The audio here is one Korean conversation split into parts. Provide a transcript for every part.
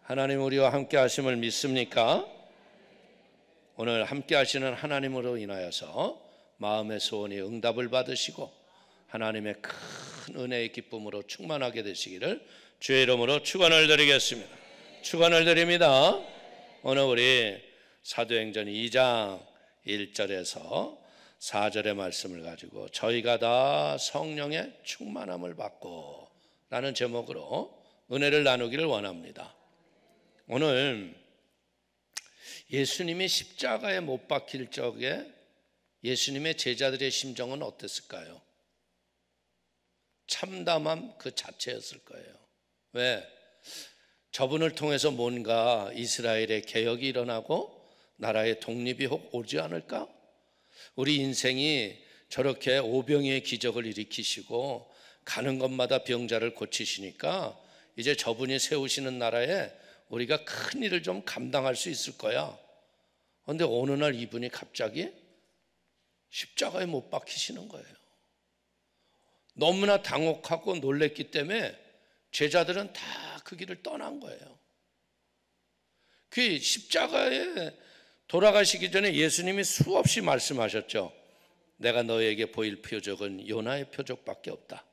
하나님 우리와 함께 하심을 믿습니까? 오늘 함께 하시는 하나님으로 인하여서 마음의 소원이 응답을 받으시고 하나님의 큰 은혜의 기쁨으로 충만하게 되시기를 주의 이름으로 축원을 드리겠습니다. 축원을 드립니다. 오늘 우리 사도행전 2장 1절에서 4절의 말씀을 가지고 저희가 다 성령의 충만함을 받고 라는 제목으로 은혜를 나누기를 원합니다. 오늘 예수님이 십자가에 못 박힐 적에 예수님의 제자들의 심정은 어땠을까요? 참담함 그 자체였을 거예요. 왜? 저분을 통해서 뭔가 이스라엘의 개혁이 일어나고 나라의 독립이 혹 오지 않을까? 우리 인생이 저렇게 오병이의 기적을 일으키시고 가는 곳마다 병자를 고치시니까 이제 저분이 세우시는 나라에 우리가 큰 일을 좀 감당할 수 있을 거야. 그런데 어느 날 이분이 갑자기 십자가에 못 박히시는 거예요. 너무나 당혹하고 놀랬기 때문에 제자들은 다 그 길을 떠난 거예요. 그 십자가에 돌아가시기 전에 예수님이 수없이 말씀하셨죠. 내가 너에게 보일 표적은 요나의 표적밖에 없다.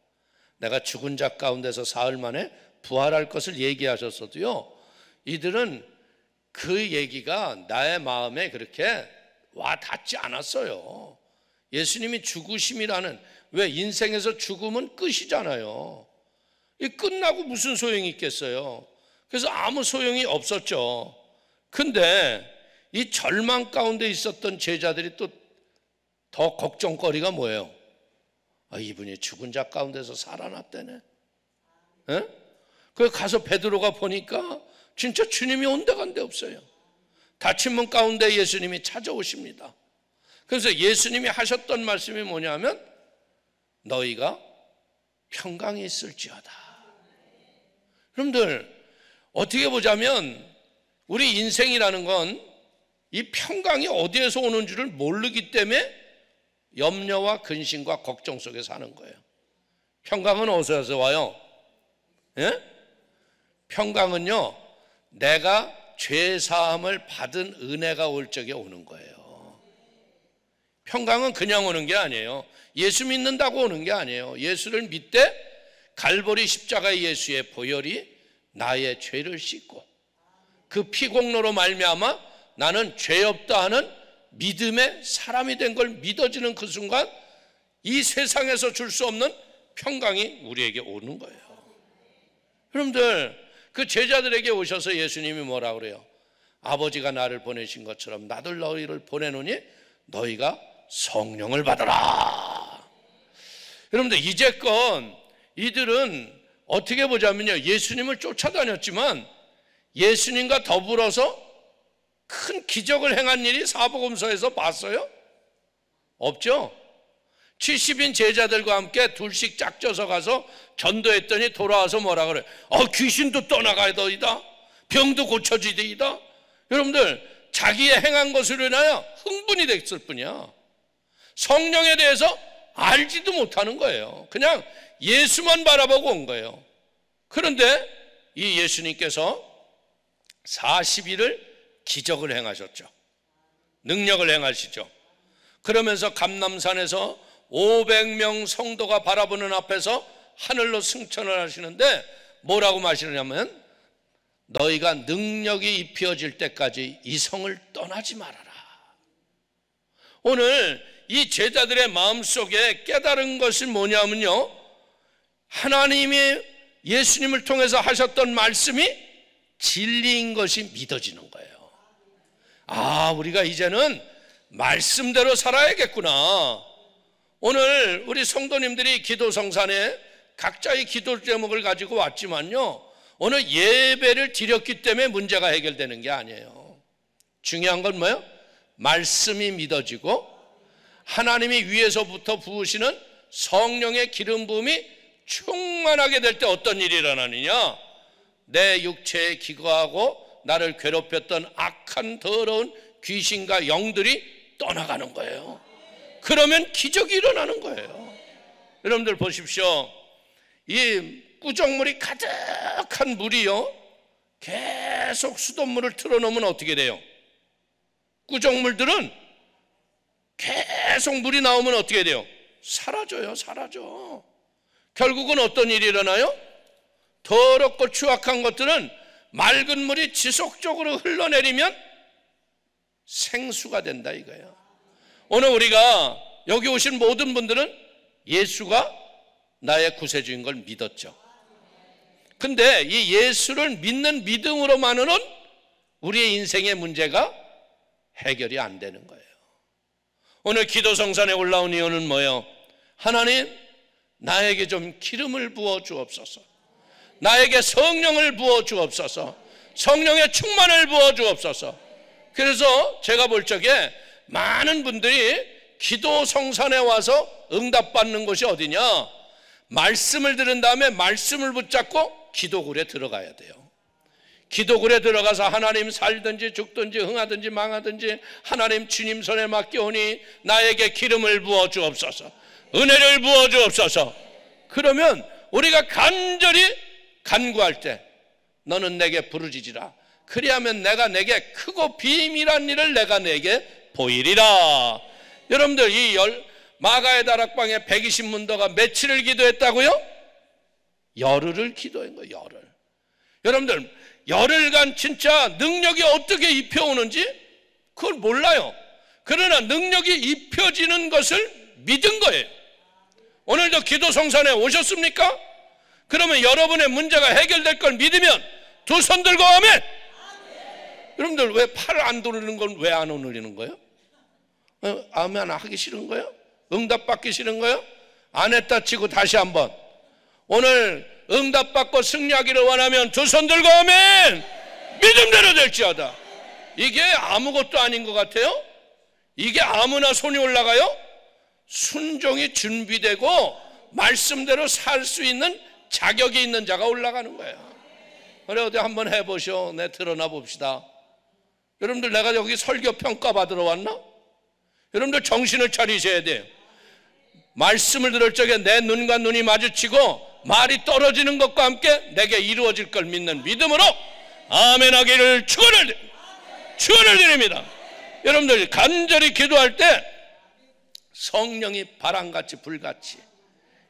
내가 죽은 자 가운데서 사흘 만에 부활할 것을 얘기하셨어도요, 이들은 그 얘기가 나의 마음에 그렇게 와 닿지 않았어요. 예수님이 죽으심이라는, 왜 인생에서 죽음은 끝이잖아요. 이 끝나고 무슨 소용이 있겠어요. 그래서 아무 소용이 없었죠. 근데 이 절망 가운데 있었던 제자들이 또 더 걱정거리가 뭐예요? 이분이 죽은 자 가운데서 살아났다네. 에? 그래서 가서 베드로가 보니까 진짜 주님이 온데간데 없어요. 닫힌 문 가운데 예수님이 찾아오십니다. 그래서 예수님이 하셨던 말씀이 뭐냐면 너희가 평강이 있을지어다. 여러분들 어떻게 보자면 우리 인생이라는 건 이 평강이 어디에서 오는 줄을 모르기 때문에 염려와 근심과 걱정 속에 사는 거예요. 평강은 어디서 와요? 예? 평강은요, 내가 죄사함을 받은 은혜가 올 적에 오는 거예요. 평강은 그냥 오는 게 아니에요. 예수 믿는다고 오는 게 아니에요. 예수를 믿되 갈보리 십자가의 예수의 보혈이 나의 죄를 씻고 그 피공로로 말미암아 나는 죄 없다 하는 믿음의 사람이 된 걸 믿어지는 그 순간 이 세상에서 줄 수 없는 평강이 우리에게 오는 거예요. 여러분들 그 제자들에게 오셔서 예수님이 뭐라 그래요? 아버지가 나를 보내신 것처럼 나도 너희를 보내노니 너희가 성령을 받아라. 여러분들 이제껏 이들은 어떻게 보자면요, 예수님을 쫓아다녔지만 예수님과 더불어서 큰 기적을 행한 일이 사복음서에서 봤어요? 없죠? 70인 제자들과 함께 둘씩 짝져서 가서 전도했더니 돌아와서 뭐라 그래? 귀신도 떠나가더이다. 병도 고쳐지더이다. 여러분들 자기의 행한 것으로 인하여 흥분이 됐을 뿐이야. 성령에 대해서 알지도 못하는 거예요. 그냥 예수만 바라보고 온 거예요. 그런데 이 예수님께서 40일을 기적을 행하셨죠. 능력을 행하시죠. 그러면서 감람산에서 500명 성도가 바라보는 앞에서 하늘로 승천을 하시는데 뭐라고 마시느냐면 너희가 능력이 입혀질 때까지 이 성을 떠나지 말아라. 오늘 이 제자들의 마음속에 깨달은 것이 뭐냐면요, 하나님이 예수님을 통해서 하셨던 말씀이 진리인 것이 믿어지는 거예요. 우리가 이제는 말씀대로 살아야겠구나. 오늘 우리 성도님들이 기도성산에 각자의 기도 제목을 가지고 왔지만요, 오늘 예배를 드렸기 때문에 문제가 해결되는 게 아니에요. 중요한 건 뭐예요? 말씀이 믿어지고 하나님이 위에서부터 부으시는 성령의 기름 부음이 충만하게 될 때 어떤 일이 일어나느냐? 내 육체에 기거하고 나를 괴롭혔던 악한 더러운 귀신과 영들이 떠나가는 거예요. 그러면 기적이 일어나는 거예요. 여러분들 보십시오. 이 꾸정물이 가득한 물이요, 계속 계속 수돗물을 틀어놓으면 어떻게 돼요? 구정물들은 계속 물이 나오면 어떻게 돼요? 사라져요. 사라져. 결국은 어떤 일이 일어나요? 더럽고 추악한 것들은 맑은 물이 지속적으로 흘러내리면 생수가 된다 이거예요. 오늘 우리가 여기 오신 모든 분들은 예수가 나의 구세주인 걸 믿었죠. 근데 이 예수를 믿는 믿음으로만은 우리의 인생의 문제가 해결이 안 되는 거예요. 오늘 기도 성산에 올라온 이유는 뭐예요? 하나님, 나에게 좀 기름을 부어 주옵소서. 나에게 성령을 부어 주옵소서. 성령의 충만을 부어 주옵소서. 그래서 제가 볼 적에 많은 분들이 기도 성산에 와서 응답받는 곳이 어디냐? 말씀을 들은 다음에 말씀을 붙잡고 기도굴에 들어가야 돼요. 기도굴에 들어가서 하나님 살든지 죽든지 흥하든지 망하든지 하나님 주님 손에 맡겨오니 나에게 기름을 부어 주옵소서. 은혜를 부어 주옵소서. 그러면 우리가 간절히 간구할 때 너는 내게 부르짖으라. 그리하면 내가 내게 크고 비밀한 일을 내가 내게 보이리라. 여러분들 이 마가의 다락방에 120문도가 며칠을 기도했다고요? 열흘을 기도한 거예요. 열흘. 여러분들 열흘간 진짜 능력이 어떻게 입혀오는지 그걸 몰라요. 그러나 능력이 입혀지는 것을 믿은 거예요. 오늘도 기도 성산에 오셨습니까? 그러면 여러분의 문제가 해결될 걸 믿으면 두 손 들고 아멘. 여러분들 왜 팔을 안 돌리는 건 왜 안 올리는 거예요? 아멘 하기 싫은 거예요? 응답받기 싫은 거예요? 안 했다 치고 다시 한번. 오늘 응답받고 승리하기를 원하면 두 손 들고 아멘. 믿음대로 될지어다. 이게 아무것도 아닌 것 같아요? 이게 아무나 손이 올라가요? 순종이 준비되고 말씀대로 살 수 있는 자격이 있는 자가 올라가는 거예요. 그래 어디 한번 해보시오. 내 드러나 봅시다. 여러분들 내가 여기 설교 평가 받으러 왔나? 여러분들 정신을 차리셔야 돼요. 말씀을 들을 적에 내 눈과 눈이 마주치고 말이 떨어지는 것과 함께 내게 이루어질 걸 믿는 믿음으로 아멘 하기를 축원을 드립니다. 여러분들 간절히 기도할 때 성령이 바람같이 불같이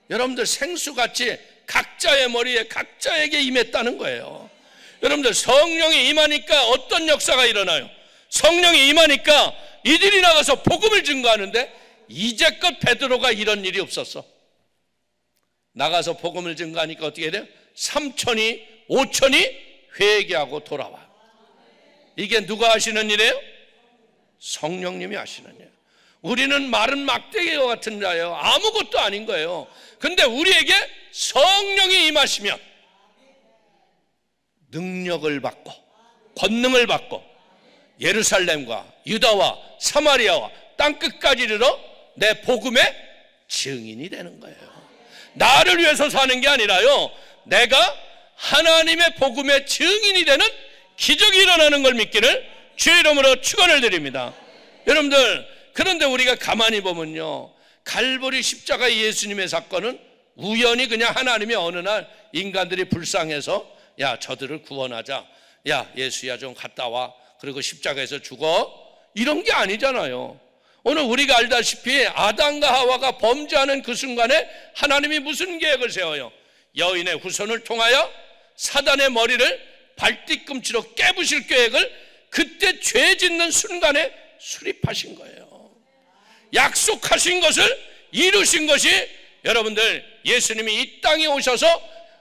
여러분들 생수같이 각자의 머리에 각자에게 임했다는 거예요. 여러분들 성령이 임하니까 어떤 역사가 일어나요? 성령이 임하니까 이들이 나가서 복음을 증거하는데 이제껏 베드로가 이런 일이 없었어. 나가서 복음을 증거하니까 어떻게 돼요? 3천이 5천이 회개하고 돌아와. 이게 누가 하시는 일이에요? 성령님이 하시는 일. 우리는 마른 막대기와 같은 자예요. 아무것도 아닌 거예요. 근데 우리에게 성령이 임하시면 능력을 받고 권능을 받고 예루살렘과 유다와 사마리아와 땅끝까지 이르러 내 복음의 증인이 되는 거예요. 나를 위해서 사는 게 아니라요, 내가 하나님의 복음의 증인이 되는 기적이 일어나는 걸 믿기를 주의 이름으로 축원을 드립니다. 여러분들 그런데 우리가 가만히 보면요, 갈보리 십자가 예수님의 사건은 우연히 그냥 하나님이 어느 날 인간들이 불쌍해서 야 저들을 구원하자, 야 예수야 좀 갔다 와, 그리고 십자가에서 죽어, 이런 게 아니잖아요. 오늘 우리가 알다시피 아담과 하와가 범죄하는 그 순간에 하나님이 무슨 계획을 세워요? 여인의 후손을 통하여 사단의 머리를 발뒤꿈치로 깨부실 계획을 그때 죄 짓는 순간에 수립하신 거예요. 약속하신 것을 이루신 것이 여러분들 예수님이 이 땅에 오셔서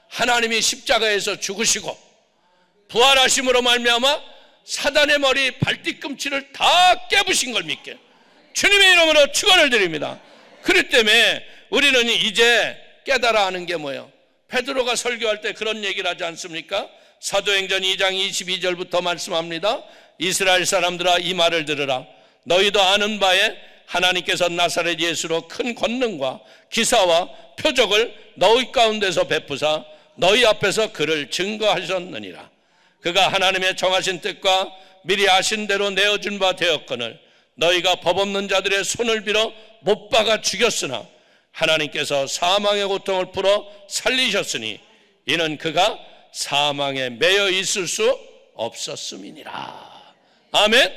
하나님이 십자가에서 죽으시고 부활하심으로 말미암아 사단의 머리 발뒤꿈치를 다 깨부신 걸 믿게 주님의 이름으로 축원을 드립니다. 그렇기 때문에 우리는 이제 깨달아 하는 게 뭐예요? 베드로가 설교할 때 그런 얘기를 하지 않습니까? 사도행전 2장 22절부터 말씀합니다. 이스라엘 사람들아 이 말을 들으라. 너희도 아는 바에 하나님께서 나사렛 예수로 큰 권능과 기사와 표적을 너희 가운데서 베푸사 너희 앞에서 그를 증거하셨느니라. 그가 하나님의 정하신 뜻과 미리 아신 대로 내어준 바 되었거늘 너희가 법 없는 자들의 손을 빌어 못 박아 죽였으나 하나님께서 사망의 고통을 풀어 살리셨으니 이는 그가 사망에 매여 있을 수 없었음이니라. 아멘.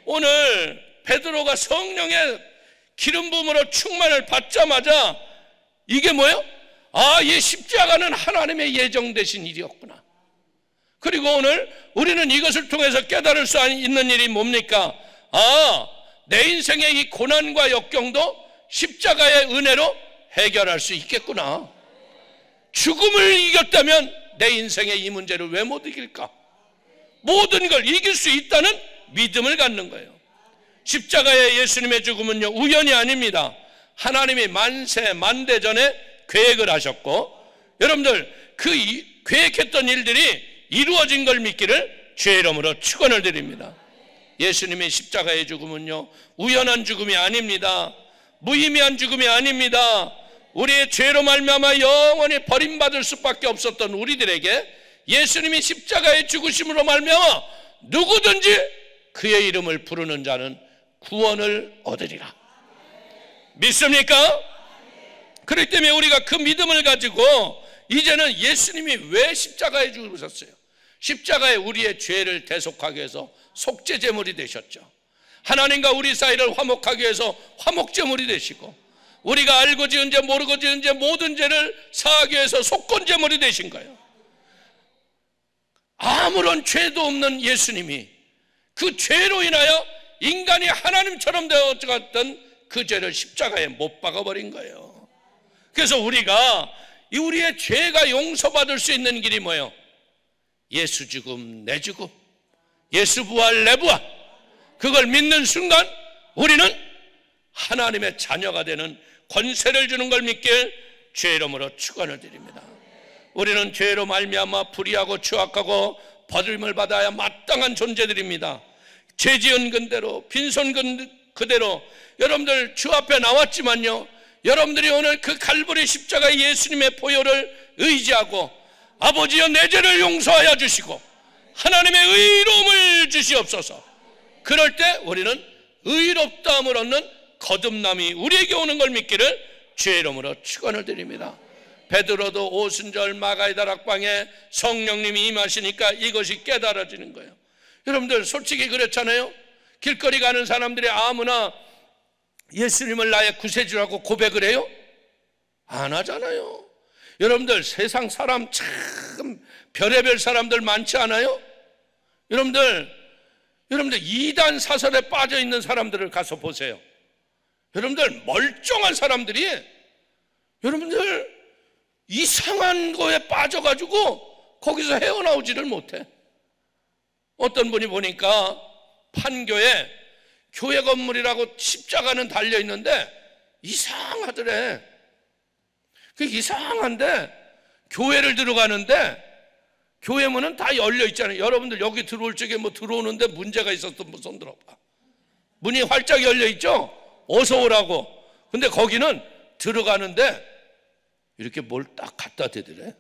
오늘 베드로가 성령의 기름 부음으로 충만을 받자마자 이게 뭐예요? 아, 이 십자가는 하나님의 예정되신 일이었구나. 그리고 오늘 우리는 이것을 통해서 깨달을 수 있는 일이 뭡니까? 아, 내 인생의 이 고난과 역경도 십자가의 은혜로 해결할 수 있겠구나. 죽음을 이겼다면 내 인생의 이 문제를 왜 못 이길까? 모든 걸 이길 수 있다는 믿음을 갖는 거예요. 십자가의 예수님의 죽음은요, 우연이 아닙니다. 하나님이 만세 만대 전에 계획을 하셨고, 여러분들 그 계획했던 일들이 이루어진 걸 믿기를 주의 이름으로 축원을 드립니다. 예수님의 십자가의 죽음은요, 우연한 죽음이 아닙니다. 무의미한 죽음이 아닙니다. 우리의 죄로 말미암아 영원히 버림받을 수밖에 없었던 우리들에게 예수님이 십자가의 죽으심으로 말미암아 누구든지 그의 이름을 부르는 자는 구원을 얻으리라. 믿습니까? 그렇기 때문에 우리가 그 믿음을 가지고 이제는 예수님이 왜 십자가에 죽으셨어요? 십자가에 우리의 죄를 대속하기 위해서 속죄제물이 되셨죠. 하나님과 우리 사이를 화목하기 위해서 화목제물이 되시고, 우리가 알고 지은 죄 모르고 지은 죄 모든 죄를 사하기 위해서 속건제물이 되신 거예요. 아무런 죄도 없는 예수님이 그 죄로 인하여 인간이 하나님처럼 되어갔던 그 죄를 십자가에 못 박아버린 거예요. 그래서 우리가 우리의 죄가 용서받을 수 있는 길이 뭐예요? 예수 죽음 내 죽음, 예수 부활 내 부활, 그걸 믿는 순간 우리는 하나님의 자녀가 되는 권세를 주는 걸 믿길 주의 이름으로 축원을 드립니다. 우리는 죄로 말미암아 불의하고 추악하고 버림을 받아야 마땅한 존재들입니다. 죄지은 그대로 빈손 그대로 여러분들 주 앞에 나왔지만요, 여러분들이 오늘 그 갈보리 십자가 예수님의 보혈을 의지하고 아버지여 내 죄를 용서하여 주시고 하나님의 의로움을 주시옵소서. 그럴 때 우리는 의롭다함을 얻는 거듭남이 우리에게 오는 걸 믿기를 주의 이름으로 축원을 드립니다. 베드로도 오순절 마가의 다락방에 성령님이 임하시니까 이것이 깨달아지는 거예요. 여러분들 솔직히 그렇잖아요. 길거리 가는 사람들이 아무나 예수님을 나의 구세주라고 고백을 해요? 안 하잖아요. 여러분들 세상 사람 참 별의별 사람들 많지 않아요? 여러분들 이단 사설에 빠져 있는 사람들을 가서 보세요. 여러분들 멀쩡한 사람들이 여러분들 이상한 거에 빠져가지고 거기서 헤어나오지를 못해. 어떤 분이 보니까 판교에 교회 건물이라고 십자가는 달려있는데 이상하더래. 그 이상한데 교회를 들어가는데 교회 문은 다 열려 있잖아요. 여러분들 여기 들어올 적에 뭐 들어오는데 문제가 있었던 분 손 들어봐. 문이 활짝 열려 있죠? 어서 오라고. 근데 거기는 들어가는데 이렇게 뭘 딱 갖다 대더래.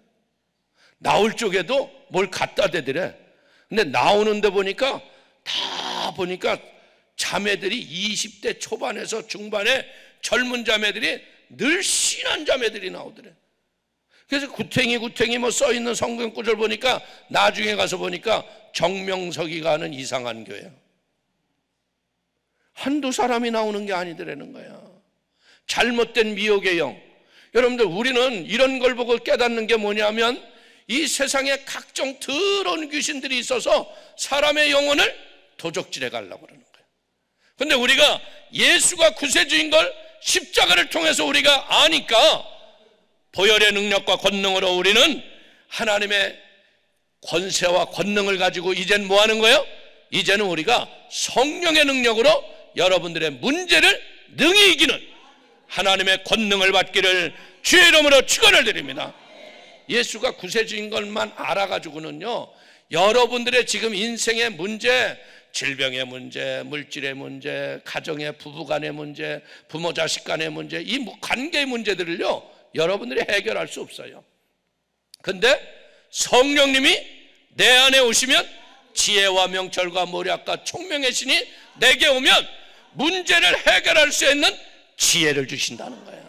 나올 쪽에도 뭘 갖다 대더래. 근데 나오는데 보니까 자매들이 20대 초반에서 중반에 젊은 자매들이 늘씬한 자매들이 나오더래. 그래서 구탱이 뭐 써있는 성경 구절 보니까 나중에 가서 보니까 정명석이가 하는 이상한 교회야. 한두 사람이 나오는 게 아니더라는 거야. 잘못된 미혹의 영. 여러분들 우리는 이런 걸 보고 깨닫는 게 뭐냐면 이 세상에 각종 더러운 귀신들이 있어서 사람의 영혼을 도적질해 가려고 그러는 거예요. 근데 우리가 예수가 구세주인 걸 십자가를 통해서 우리가 아니까 보혈의 능력과 권능으로 우리는 하나님의 권세와 권능을 가지고 이젠 뭐 하는 거예요? 이제는 우리가 성령의 능력으로 여러분들의 문제를 능히 이기는 하나님의 권능을 받기를 주의 이름으로 축원을 드립니다. 예수가 구세주인 것만 알아가지고는요, 여러분들의 지금 인생의 문제, 질병의 문제, 물질의 문제, 가정의 부부간의 문제, 부모 자식 간의 문제, 이 관계의 문제들을요 여러분들이 해결할 수 없어요. 근데 성령님이 내 안에 오시면 지혜와 명철과 모략과 총명의 신이 내게 오면 문제를 해결할 수 있는 지혜를 주신다는 거예요.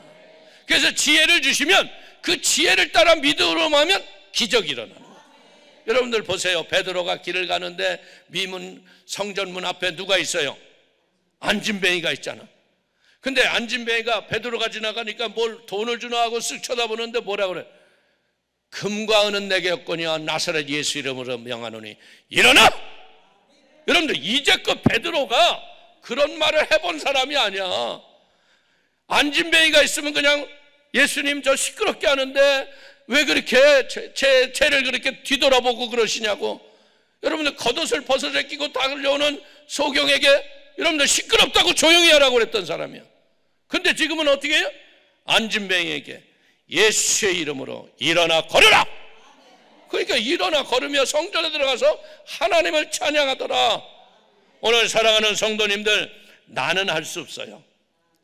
그래서 지혜를 주시면 그 지혜를 따라 믿음으로 하면 기적이 일어나는 거예요. 여러분들 보세요. 베드로가 길을 가는데 미문 성전문 앞에 누가 있어요? 안진뱅이가 있잖아. 근데 안진뱅이가 베드로가 지나가니까 뭘 돈을 주나 하고 쓱 쳐다보는데 뭐라 그래? 금과 은은 내게 없거니와 나사렛 예수 이름으로 명하노니 일어나! 여러분들 이제껏 베드로가 그런 말을 해본 사람이 아니야. 안진뱅이가 있으면 그냥 예수님 저 시끄럽게 하는데 왜 그렇게 쟤를 그렇게 뒤돌아보고 그러시냐고. 여러분들 겉옷을 벗어서 끼고 달려오는 소경에게 여러분들 시끄럽다고 조용히 하라고 그랬던 사람이야. 근데 지금은 어떻게 해요? 안진뱅이에게 예수의 이름으로 일어나 걸으라. 그러니까 일어나 걸으며 성전에 들어가서 하나님을 찬양하더라. 오늘 사랑하는 성도님들, 나는 할 수 없어요.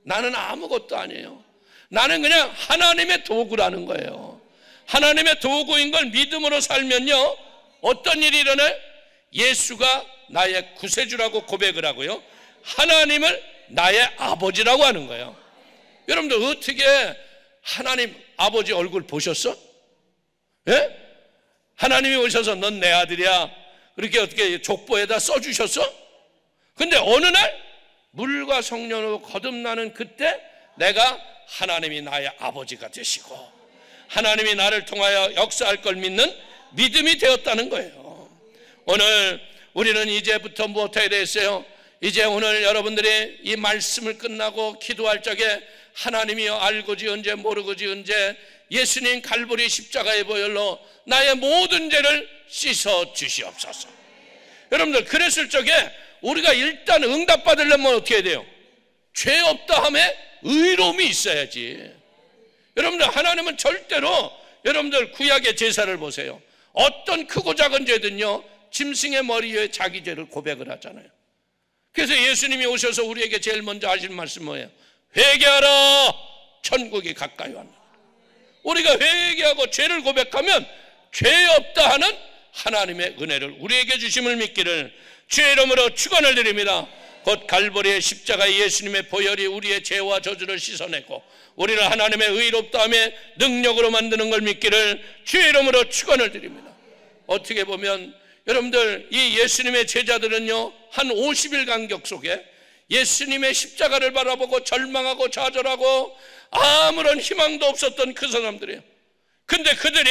나는 아무것도 아니에요. 나는 그냥 하나님의 도구라는 거예요. 하나님의 도구인 걸 믿음으로 살면요, 어떤 일이 일어나요? 예수가 나의 구세주라고 고백을 하고요, 하나님을 나의 아버지라고 하는 거예요. 여러분들 어떻게 하나님 아버지 얼굴 보셨어? 예? 하나님이 오셔서 넌 내 아들이야 그렇게 어떻게 족보에다 써주셨어? 근데 어느 날 물과 성령으로 거듭나는 그때 내가 하나님이 나의 아버지가 되시고 하나님이 나를 통하여 역사할 걸 믿는 믿음이 되었다는 거예요. 오늘 우리는 이제부터 무엇해야 되겠어요? 이제 오늘 여러분들이 이 말씀을 끝나고 기도할 적에 하나님이여 알고지 언제 모르고지 언제 예수님 갈보리 십자가의 보혈로 나의 모든 죄를 씻어 주시옵소서. 여러분들 그랬을 적에 우리가 일단 응답받으려면 어떻게 해야 돼요? 죄 없다 함에 의로움이 있어야지. 여러분들 하나님은 절대로 여러분들 구약의 제사를 보세요. 어떤 크고 작은 죄든요 짐승의 머리 위에 자기 죄를 고백을 하잖아요. 그래서 예수님이 오셔서 우리에게 제일 먼저 하신 말씀 뭐예요? 회개하라, 천국이 가까이 왔다. 우리가 회개하고 죄를 고백하면 죄 없다 하는 하나님의 은혜를 우리에게 주심을 믿기를 주의 이름으로 축원을 드립니다. 곧 갈보리의 십자가의 예수님의 보혈이 우리의 죄와 저주를 씻어내고 우리를 하나님의 의롭다함의 능력으로 만드는 걸 믿기를 주의 이름으로 축원을 드립니다. 어떻게 보면 여러분들 이 예수님의 제자들은요 한 50일 간격 속에 예수님의 십자가를 바라보고 절망하고 좌절하고 아무런 희망도 없었던 그 사람들이에요. 근데 그들이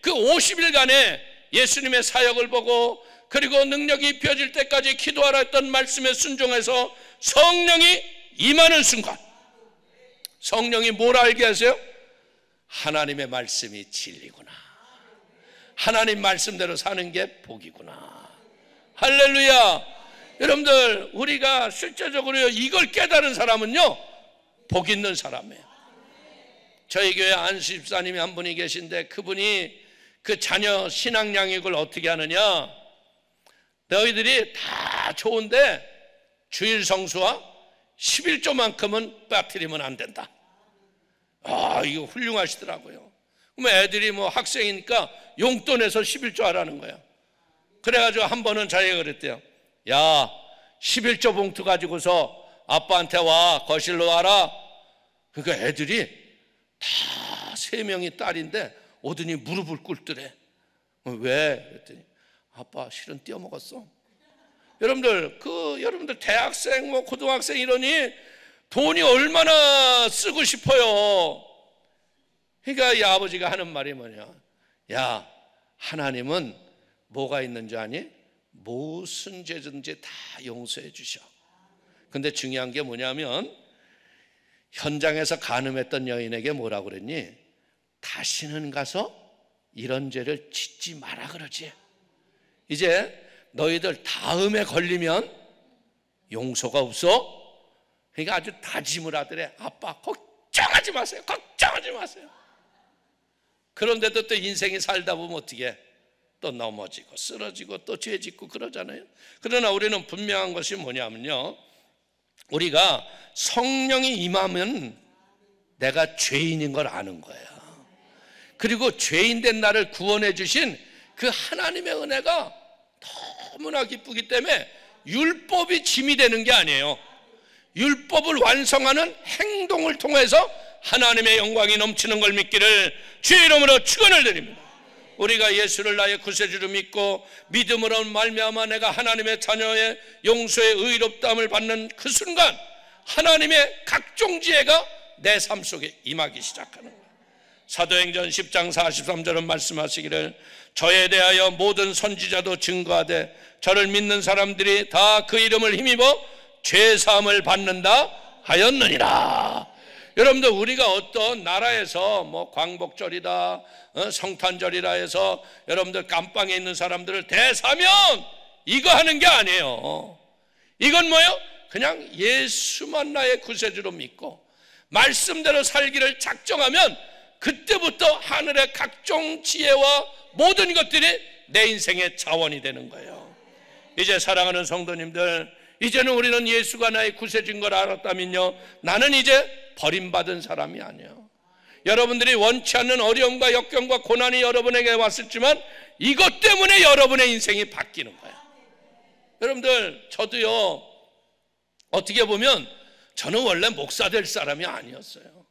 그 50일간의 예수님의 사역을 보고 그리고 능력이 입혀질 때까지 기도하라 했던 말씀에 순종해서 성령이 임하는 순간 성령이 뭘 알게 하세요? 하나님의 말씀이 진리구나, 하나님 말씀대로 사는 게 복이구나. 할렐루야. 여러분들 우리가 실제적으로 이걸 깨달은 사람은요 복 있는 사람이에요. 저희 교회 안수 집사님이 한 분이 계신데 그분이 그 자녀 신앙 양육을 어떻게 하느냐, 너희들이 다 좋은데 주일 성수와 11조만큼은 빠뜨리면 안 된다. 이거 훌륭하시더라고요. 그럼 애들이 뭐 학생이니까 용돈에서 11조 하라는 거야. 그래가지고 한 번은 자기가 그랬대요. 야, 11조 봉투 가지고서 아빠한테 와, 거실로 와라. 그러니까 애들이 다 3명이 딸인데 오더니 무릎을 꿇더래. 왜? 그랬더니 아빠 실은 떼어먹었어. 여러분들 여러분들 대학생 뭐 고등학생 이러니 돈이 얼마나 쓰고 싶어요. 그러니까 이 아버지가 하는 말이 뭐냐, 야, 하나님은 뭐가 있는 줄 아니? 무슨 죄든지 다 용서해 주셔. 근데 중요한 게 뭐냐면 현장에서 간음했던 여인에게 뭐라고 그랬니? 다시는 가서 이런 죄를 짓지 마라 그러지. 이제 너희들 다음에 걸리면 용서가 없어. 그러니까 아주 다짐을 하더래. 아빠 걱정하지 마세요, 걱정하지 마세요. 그런데도 또 인생이 살다 보면 어떻게 해? 또 넘어지고 쓰러지고 또 죄 짓고 그러잖아요. 그러나 우리는 분명한 것이 뭐냐면요, 우리가 성령이 임하면 내가 죄인인 걸 아는 거예요. 그리고 죄인된 나를 구원해 주신 그 하나님의 은혜가 너무나 기쁘기 때문에 율법이 짐이 되는 게 아니에요. 율법을 완성하는 행동을 통해서 하나님의 영광이 넘치는 걸 믿기를 주의 이름으로 축원을 드립니다. 우리가 예수를 나의 구세주로 믿고 믿음으로 말미암아 내가 하나님의 자녀의 용서의 의롭다함을 받는 그 순간 하나님의 각종 지혜가 내 삶 속에 임하기 시작하는 거예요. 사도행전 10장 43절은 말씀하시기를 저에 대하여 모든 선지자도 증거하되 저를 믿는 사람들이 다 그 이름을 힘입어 죄사함을 받는다 하였느니라. 여러분들, 우리가 어떤 나라에서 뭐 광복절이다 성탄절이라 해서 여러분들 감방에 있는 사람들을 대사면 이거 하는 게 아니에요. 이건 뭐예요? 그냥 예수만 나의 구세주로 믿고 말씀대로 살기를 작정하면 그때부터 하늘의 각종 지혜와 모든 것들이 내 인생의 자원이 되는 거예요. 이제 사랑하는 성도님들, 이제는 우리는 예수가 나의 구세주인 걸 알았다면요, 나는 이제 버림받은 사람이 아니에요. 여러분들이 원치 않는 어려움과 역경과 고난이 여러분에게 왔었지만 이것 때문에 여러분의 인생이 바뀌는 거예요. 여러분들, 저도요, 어떻게 보면 저는 원래 목사 될 사람이 아니었어요.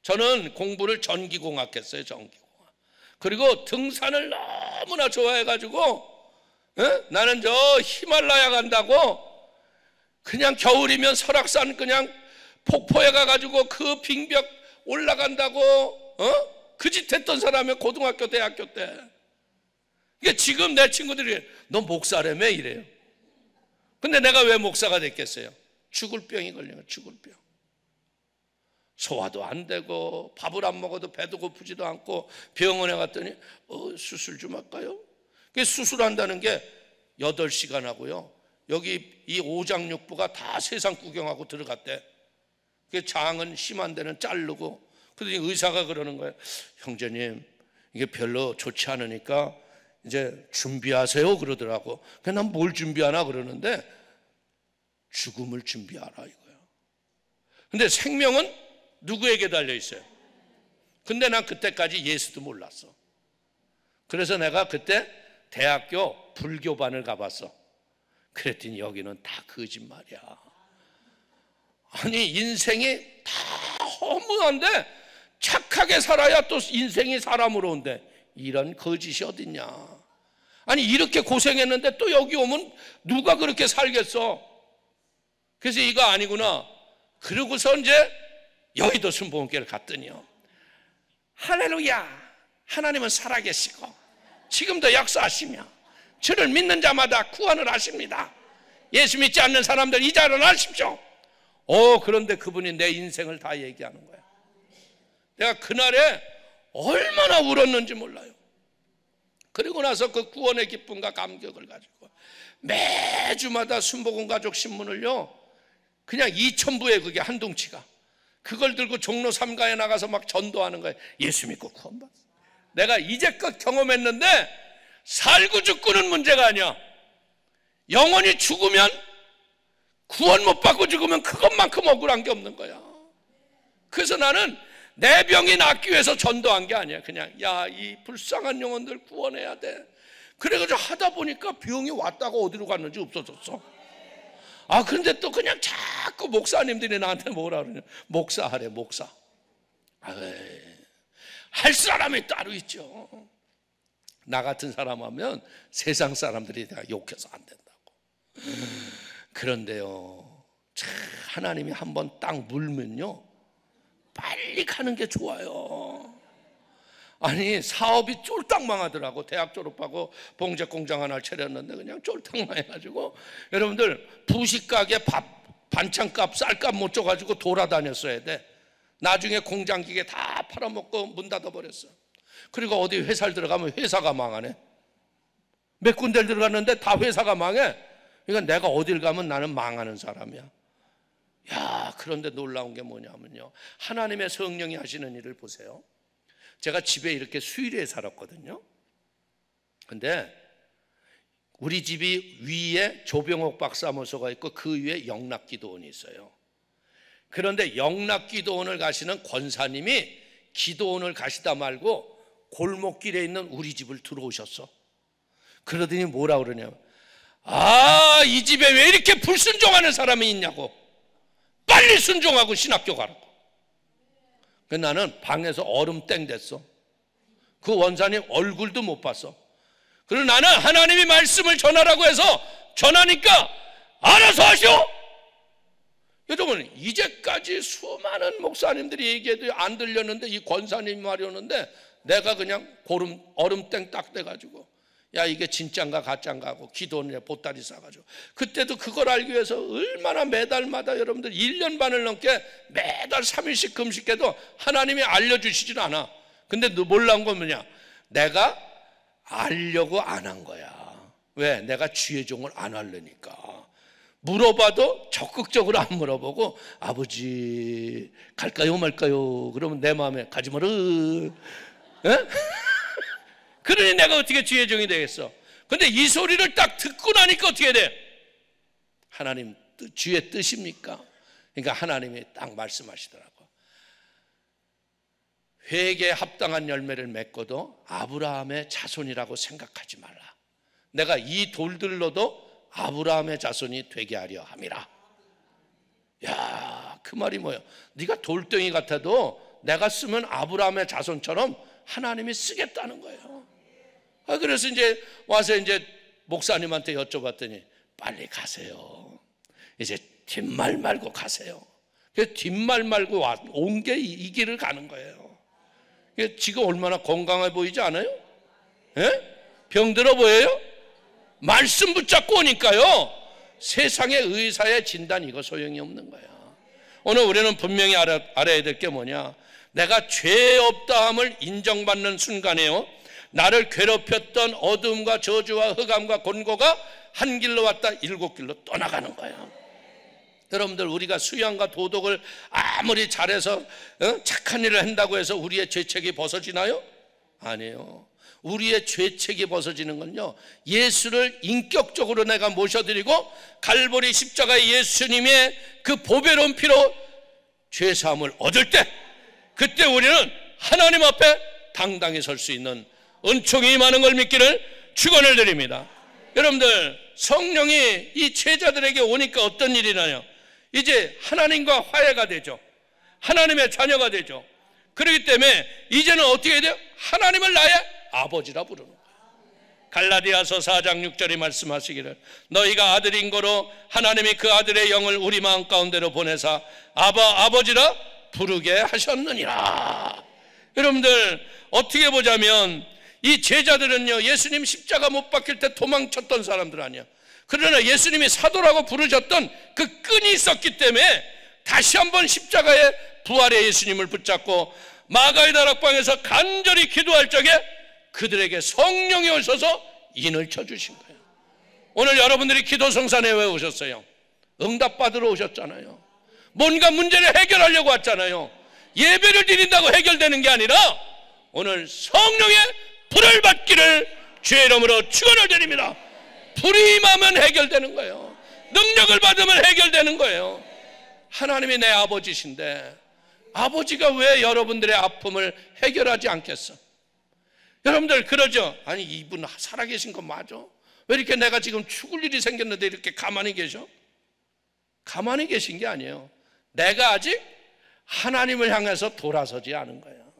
저는 공부를 전기공학 했어요. 전기공학. 그리고 등산을 너무나 좋아해가지고 나는 저 히말라야 간다고 그냥 겨울이면 설악산 그냥 폭포에 가가지고 그 빙벽 올라간다고 그 짓 했던 사람이 고등학교 대학교 때. 이게 지금 내 친구들이 너 목사라며 이래요. 근데 내가 왜 목사가 됐겠어요? 죽을 병이 걸려요. 죽을 병. 소화도 안 되고 밥을 안 먹어도 배도 고프지도 않고 병원에 갔더니 수술 좀 할까요? 수술한다는 게 8시간 하고요, 여기 이 오장육부가 다 세상 구경하고 들어갔대. 장은 심한 데는 자르고. 그러더니 의사가 그러는 거예요. 형제님, 이게 별로 좋지 않으니까 이제 준비하세요 그러더라고. 난 뭘 준비하나 그러는데 죽음을 준비하라 이거야. 근데 생명은 누구에게 달려 있어요? 근데 난 그때까지 예수도 몰랐어. 그래서 내가 그때 대학교 불교반을 가봤어. 그랬더니 여기는 다 거짓말이야. 아니, 인생이 다 허무한데 착하게 살아야 또 인생이 사람으로 온대. 이런 거짓이 어딨냐. 아니, 이렇게 고생했는데 또 여기 오면 누가 그렇게 살겠어. 그래서 이거 아니구나. 그러고서 이제 여의도 순복음교회를 갔더니요, 할렐루야, 하나님은 살아계시고 지금도 역사하시며 주를 믿는 자마다 구원을 하십니다. 예수 믿지 않는 사람들 이제 일어나십시오. 그런데 그분이 내 인생을 다 얘기하는 거야. 내가 그날에 얼마나 울었는지 몰라요. 그리고 나서 그 구원의 기쁨과 감격을 가지고 매주마다 순복음 가족 신문을요, 그냥 2,000부에 그게 한 둥치가, 그걸 들고 종로 3가에 나가서 막 전도하는 거예요. 예수 믿고 구원받았어. 내가 이제껏 경험했는데 살고 죽고는 문제가 아니야. 영원히 죽으면, 구원 못 받고 죽으면 그것만큼 억울한 게 없는 거야. 그래서 나는 내 병이 낫기 위해서 전도한 게 아니야. 그냥 이 불쌍한 영혼들 구원해야 돼. 그래가지고 하다 보니까 병이 왔다가 어디로 갔는지 없어졌어. 그런데 또 그냥 자꾸 목사님들이 나한테 뭐라 그러냐. 목사하래, 목사. 할 사람이 따로 있죠. 나 같은 사람 하면 세상 사람들이 다 욕해서 안 된다고. 그런데요, 하나님이 한번 딱 물면요, 빨리 가는 게 좋아요. 아니, 사업이 쫄딱 망하더라고. 대학 졸업하고 봉제 공장 하나 차렸는데 그냥 쫄딱 망해가지고, 여러분들 부식가게 반찬값 쌀값 못 줘가지고 돌아다녔어야 돼. 나중에 공장 기계 다 팔아먹고 문 닫아버렸어. 그리고 어디 회사를 들어가면 회사가 망하네. 몇 군데를 들어갔는데 다 회사가 망해. 그러니까 내가 어딜 가면 나는 망하는 사람이야. 그런데 놀라운 게 뭐냐면요, 하나님의 성령이 하시는 일을 보세요. 제가 집에 이렇게 수의리에 살았거든요. 근데 우리 집이 위에 조병옥 박사무소가 있고 그 위에 영락기도원이 있어요. 그런데 영락기도원을 가시는 권사님이 기도원을 가시다 말고 골목길에 있는 우리 집을 들어오셨어. 그러더니 뭐라 그러냐면, 이 집에 왜 이렇게 불순종하는 사람이 있냐고. 빨리 순종하고 신학교 가라고. 나는 방에서 얼음 땡 됐어. 그 원사님 얼굴도 못 봤어. 그리고 나는 하나님이 말씀을 전하라고 해서 전하니까 알아서 하시오. 여러분, 이제까지 수많은 목사님들이 얘기해도 안 들렸는데 이 권사님이 말이 오는데 내가 그냥 얼음땡 딱 돼가지고 야, 이게 진짠가 가짠가 하고 기도원에 보따리 싸가지고, 그때도 그걸 알기 위해서 얼마나 매달마다 여러분들 1년 반을 넘게 매달 3일씩 금식해도 하나님이 알려주시질 않아. 근데 놀라운 건 뭐냐, 내가 알려고 안 한 거야. 왜? 내가 주의 종을 안 하려니까. 물어봐도 적극적으로 안 물어보고 아버지 갈까요 말까요? 그러면 내 마음에 가지 마라. 그러니 내가 어떻게 주의 종이 되겠어? 근데 이 소리를 딱 듣고 나니까 어떻게 돼? 하나님 주의 뜻입니까? 그러니까 하나님이 딱 말씀하시더라고. 회개에 합당한 열매를 맺고도 아브라함의 자손이라고 생각하지 말라. 내가 이 돌들로도 아브라함의 자손이 되게 하려 함이라. 야, 그 말이 뭐야? 네가 돌덩이 같아도 내가 쓰면 아브라함의 자손처럼 하나님이 쓰겠다는 거예요. 그래서 이제 와서 이제 목사님한테 여쭤봤더니 빨리 가세요. 이제 뒷말 말고 가세요. 뒷말 말고 온 게 이 길을 가는 거예요. 지금 얼마나 건강해 보이지 않아요? 예? 병들어 보여요? 말씀 붙잡고 오니까요. 세상의 의사의 진단 이거 소용이 없는 거예요. 오늘 우리는 분명히 알아야 될 게 뭐냐, 내가 죄 없다함을 인정받는 순간에요, 나를 괴롭혔던 어둠과 저주와 흑암과 곤고가 한 길로 왔다 7길로 떠나가는 거예요. 여러분들, 우리가 수양과 도덕을 아무리 잘해서 착한 일을 한다고 해서 우리의 죄책이 벗어지나요? 아니에요. 우리의 죄책이 벗어지는 건요, 예수를 인격적으로 내가 모셔드리고 갈보리 십자가의 예수님의 그 보배로운 피로 죄사함을 얻을 때, 그때 우리는 하나님 앞에 당당히 설 수 있는 은총이 임하는 걸 믿기를 축원을 드립니다. 여러분들, 성령이 이 제자들에게 오니까 어떤 일이 나요? 이제 하나님과 화해가 되죠. 하나님의 자녀가 되죠. 그렇기 때문에 이제는 어떻게 해야 돼요? 하나님을 나의 아버지라 부르는 거예요. 갈라디아서 4장 6절에 말씀하시기를 너희가 아들인 거로 하나님이 그 아들의 영을 우리 마음 가운데로 보내사 아버지라 부르게 하셨느니라. 여러분들, 어떻게 보자면 이 제자들은요, 예수님 십자가 못 박힐 때 도망쳤던 사람들 아니야. 그러나 예수님이 사도라고 부르셨던 그 끈이 있었기 때문에 다시 한번 십자가의 부활의 예수님을 붙잡고 마가의 다락방에서 간절히 기도할 적에 그들에게 성령이 오셔서 인을 쳐주신 거예요. 오늘 여러분들이 기도성산에 왜 오셨어요? 응답받으러 오셨잖아요. 뭔가 문제를 해결하려고 왔잖아요. 예배를 드린다고 해결되는 게 아니라 오늘 성령의 불을 받기를 주의 이름으로 축원을 드립니다. 불이 임하면 해결되는 거예요. 능력을 받으면 해결되는 거예요. 하나님이 내 아버지신데 아버지가 왜 여러분들의 아픔을 해결하지 않겠어? 여러분들 그러죠? 아니, 이분 살아계신 거 맞아? 왜 이렇게 내가 지금 죽을 일이 생겼는데 이렇게 가만히 계셔? 가만히 계신 게 아니에요. 내가 아직 하나님을 향해서 돌아서지 않은 거예요.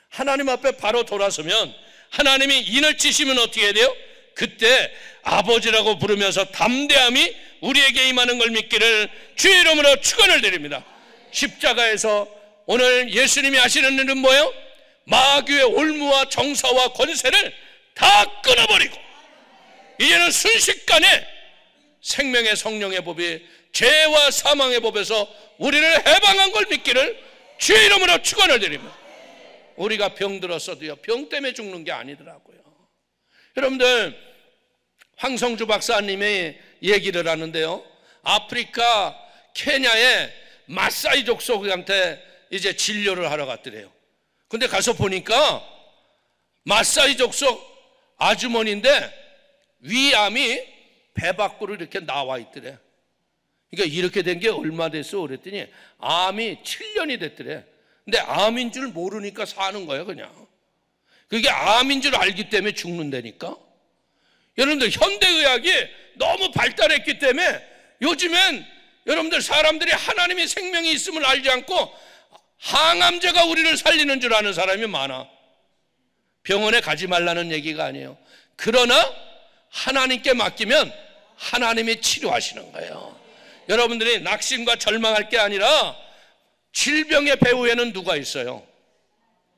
하나님 앞에 바로 돌아서면 하나님이 인을 치시면 어떻게 해야 돼요? 그때 아버지라고 부르면서 담대함이 우리에게 임하는 걸 믿기를 주의 이름으로 축원을 드립니다. 십자가에서 오늘 예수님이 하시는 일은 뭐예요? 마귀의 올무와 정사와 권세를 다 끊어버리고 이제는 순식간에 생명의 성령의 법이 죄와 사망의 법에서 우리를 해방한 걸 믿기를 주의 이름으로 축원을 드립니다. 우리가 병들었어도요, 병 때문에 죽는 게 아니더라고요. 여러분들, 황성주 박사님이 얘기를 하는데요, 아프리카 케냐에 마사이 족속한테 이제 진료를 하러 갔더래요. 근데 가서 보니까 마사이 족속 아주머니인데 위암이 배 밖으로 이렇게 나와 있더래. 그러니까 이렇게 된 게 얼마 됐어? 그랬더니 암이 7년이 됐더래. 근데 암인 줄 모르니까 사는 거야, 그냥. 그게 암인 줄 알기 때문에 죽는다니까. 여러분들, 현대의학이 너무 발달했기 때문에 요즘엔 여러분들 사람들이 하나님의 생명이 있음을 알지 않고 항암제가 우리를 살리는 줄 아는 사람이 많아. 병원에 가지 말라는 얘기가 아니에요. 그러나 하나님께 맡기면 하나님이 치료하시는 거예요. 여러분들이 낙심과 절망할 게 아니라 질병의 배후에는 누가 있어요?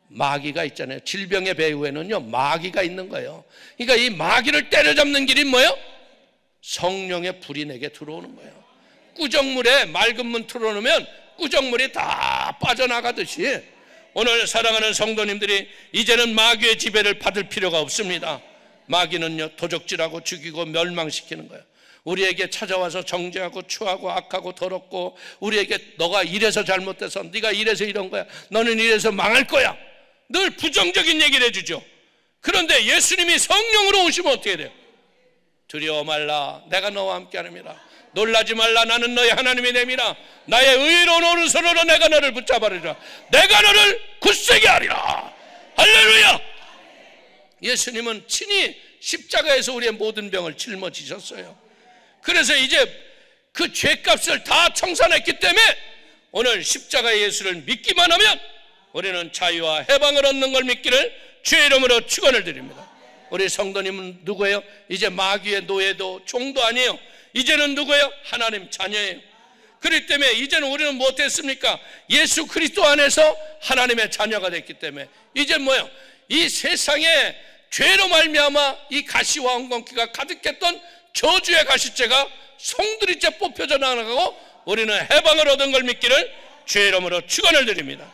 마귀가 있잖아요. 질병의 배후에는요 마귀가 있는 거예요. 그러니까 이 마귀를 때려잡는 길이 뭐예요? 성령의 불이 내게 들어오는 거예요. 꾸정물에 맑은 문 틀어놓으면 꾸정물이 다 빠져나가듯이 오늘 사랑하는 성도님들이 이제는 마귀의 지배를 받을 필요가 없습니다. 마귀는요 도적질하고 죽이고 멸망시키는 거예요. 우리에게 찾아와서 정죄하고 추하고 악하고 더럽고 우리에게 너가 이래서 잘못돼서 네가 이래서 이런 거야, 너는 이래서 망할 거야, 늘 부정적인 얘기를 해주죠. 그런데 예수님이 성령으로 오시면 어떻게 돼요? 두려워 말라, 내가 너와 함께 하느니라. 놀라지 말라, 나는 너의 하나님이 됨이라. 나의 의로운 오른손으로 내가 너를 붙잡아리라. 내가 너를 굳세게 하리라. 할렐루야. 예수님은 친히 십자가에서 우리의 모든 병을 짊어지셨어요. 그래서 이제 그 죄값을 다 청산했기 때문에 오늘 십자가의 예수를 믿기만 하면 우리는 자유와 해방을 얻는 걸 믿기를 주의 이름으로 축원을 드립니다. 우리 성도님은 누구예요? 이제 마귀의 노예도 종도 아니에요. 이제는 누구예요? 하나님 자녀예요. 그렇기 때문에 이제는 우리는 무엇했습니까? 예수 그리스도 안에서 하나님의 자녀가 됐기 때문에 이제 뭐예요? 이 세상에 죄로 말미암아 이 가시와 엉겅퀴가 가득했던 저주의 가시죄가 송두리째 뽑혀져 나가고 우리는 해방을 얻은 걸 믿기를 주의 이름으로 축원을 드립니다.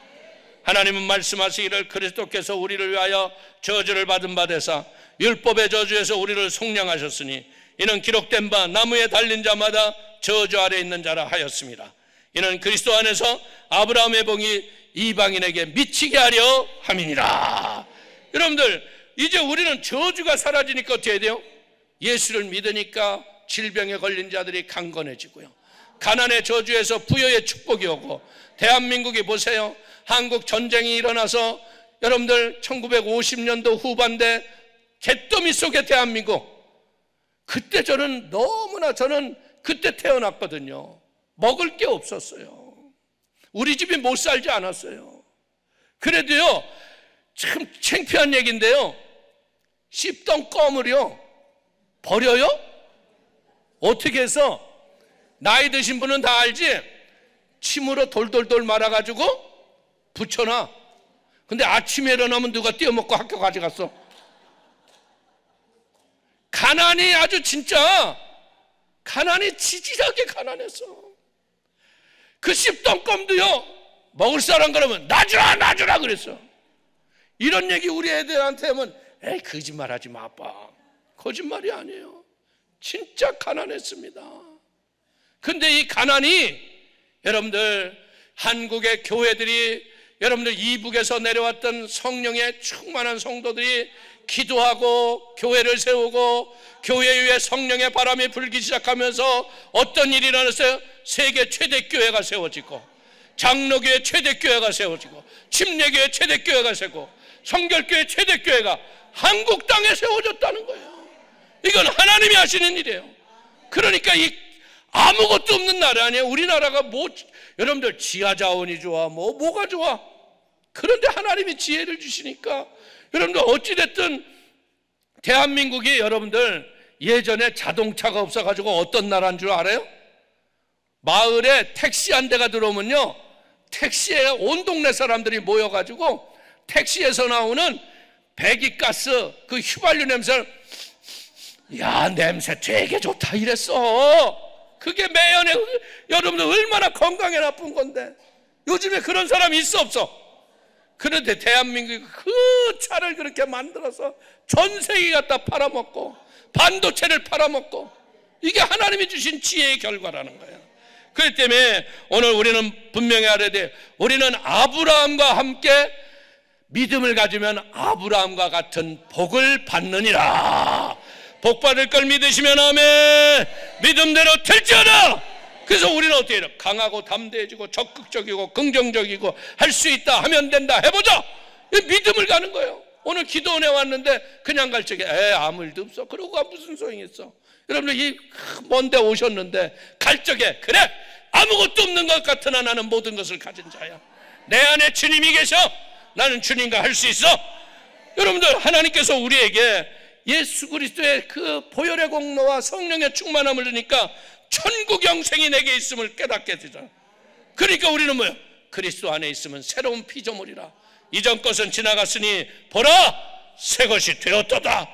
하나님은 말씀하시기를 그리스도께서 우리를 위하여 저주를 받은 바 되사 율법의 저주에서 우리를 속량하셨으니 이는 기록된 바 나무에 달린 자마다 저주 아래 있는 자라 하였습니다. 이는 그리스도 안에서 아브라함의 복이 이방인에게 미치게 하려 함이니라. 여러분들 이제 우리는 저주가 사라지니까 어떻게 해야 돼요? 예수를 믿으니까 질병에 걸린 자들이 강건해지고요, 가난의 저주에서 부여의 축복이 오고, 대한민국이 보세요. 한국 전쟁이 일어나서 여러분들 1950년도 후반대 개더미 속의 대한민국, 그때 저는 그때 태어났거든요. 먹을 게 없었어요. 우리 집이 못 살지 않았어요. 그래도요 참 창피한 얘기인데요, 씹던 껌을요 버려요? 어떻게 해서? 나이 드신 분은 다 알지? 침으로 돌돌돌 말아가지고 붙여놔. 근데 아침에 일어나면 누가 떼어먹고 학교 가져갔어. 가난이 아주 진짜 가난이 지질하게 가난했어. 그 씹던 껌도요 먹을 사람 그러면 놔주라 그랬어. 이런 얘기 우리 애들한테 하면 에이 거짓말하지 마 아빠. 거짓말이 아니에요. 진짜 가난했습니다. 근데 이 가난이 여러분들 한국의 교회들이, 여러분들 이북에서 내려왔던 성령의 충만한 성도들이 기도하고 교회를 세우고 교회 위에 성령의 바람이 불기 시작하면서 어떤 일이 일어났어요? 세계 최대 교회가 세워지고, 장로교회 최대 교회가 세워지고, 침례교회 최대 교회가 세우고, 성결교회 최대 교회가 한국 땅에 세워졌다는 거예요. 이건 하나님이 하시는 일이에요. 그러니까 이 아무것도 없는 나라 아니에요. 우리나라가 뭐 여러분들 지하 자원이 좋아, 뭐가 좋아. 그런데 하나님이 지혜를 주시니까 여러분들 어찌됐든 대한민국이 여러분들 예전에 자동차가 없어가지고 어떤 나라인 줄 알아요? 마을에 택시 한 대가 들어오면요 택시에 온 동네 사람들이 모여가지고 택시에서 나오는 배기가스 그 휘발유 냄새를 야 냄새 되게 좋다 이랬어. 그게 매연에 여러분들 얼마나 건강에 나쁜 건데 요즘에 그런 사람이 있어 없어? 그런데 대한민국이 그 차를 그렇게 만들어서 전 세계 갖다 팔아먹고 반도체를 팔아먹고, 이게 하나님이 주신 지혜의 결과라는 거예요. 그렇기 때문에 오늘 우리는 분명히 알아야 돼. 우리는 아브라함과 함께 믿음을 가지면 아브라함과 같은 복을 받느니라. 복 받을 걸 믿으시면 아멘. 믿음대로 될지어다. 그래서 우리는 어떻게 해요? 강하고 담대해지고 적극적이고 긍정적이고 할 수 있다, 하면 된다, 해보자. 믿음을 가는 거예요. 오늘 기도원에 왔는데 그냥 갈 적에 아무 일도 없어. 그러고 가 무슨 소용이 있어? 여러분들 이 먼데 오셨는데 갈 적에 그래 아무것도 없는 것 같으나 나는 모든 것을 가진 자야. 내 안에 주님이 계셔. 나는 주님과 할 수 있어. 여러분들, 하나님께서 우리에게 예수 그리스도의 그 보혈의 공로와 성령의 충만함을 주니까 천국 영생이 내게 있음을 깨닫게 되잖아요. 그러니까 우리는 뭐예요? 그리스도 안에 있으면 새로운 피조물이라. 이전 것은 지나갔으니 보라, 새 것이 되었도다.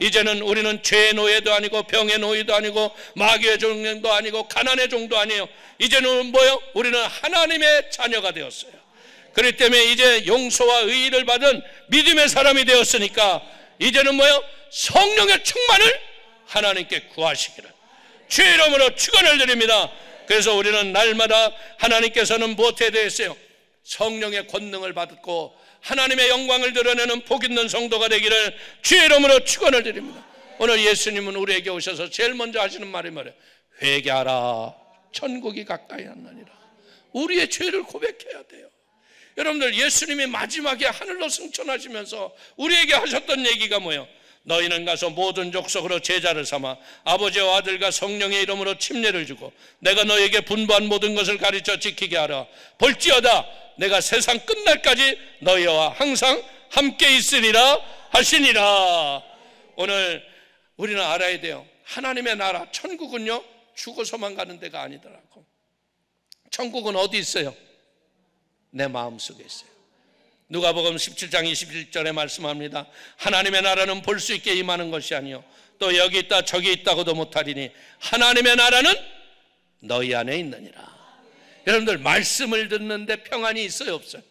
이제는 우리는 죄의 노예도 아니고 병의 노예도 아니고 마귀의 종도 아니고 가난의 종도 아니에요. 이제는 뭐예요? 우리는 하나님의 자녀가 되었어요. 그렇기 때문에 이제 용서와 의의를 받은 믿음의 사람이 되었으니까 이제는 뭐예요? 성령의 충만을 하나님께 구하시기를 주의 이름으로 축원을 드립니다. 그래서 우리는 날마다 하나님께서는 무엇에 대했어요? 성령의 권능을 받고 하나님의 영광을 드러내는 복 있는 성도가 되기를 주의 이름으로 축원을 드립니다. 오늘 예수님은 우리에게 오셔서 제일 먼저 하시는 말이 뭐예요? 회개하라, 천국이 가까이 왔느니라. 우리의 죄를 고백해야 돼요. 여러분들, 예수님이 마지막에 하늘로 승천하시면서 우리에게 하셨던 얘기가 뭐예요? 너희는 가서 모든 족속으로 제자를 삼아 아버지와 아들과 성령의 이름으로 침례를 주고 내가 너희에게 분부한 모든 것을 가르쳐 지키게 하라. 볼지어다 내가 세상 끝날까지 너희와 항상 함께 있으리라 하시니라. 오늘 우리는 알아야 돼요. 하나님의 나라, 천국은요 죽어서만 가는 데가 아니더라고. 천국은 어디 있어요? 내 마음속에 있어요. 누가복음 17장 21절에 말씀합니다. 하나님의 나라는 볼 수 있게 임하는 것이 아니요 또 여기 있다 저기 있다고도 못하리니 하나님의 나라는 너희 안에 있느니라. 여러분들, 말씀을 듣는데 평안이 있어요, 없어요?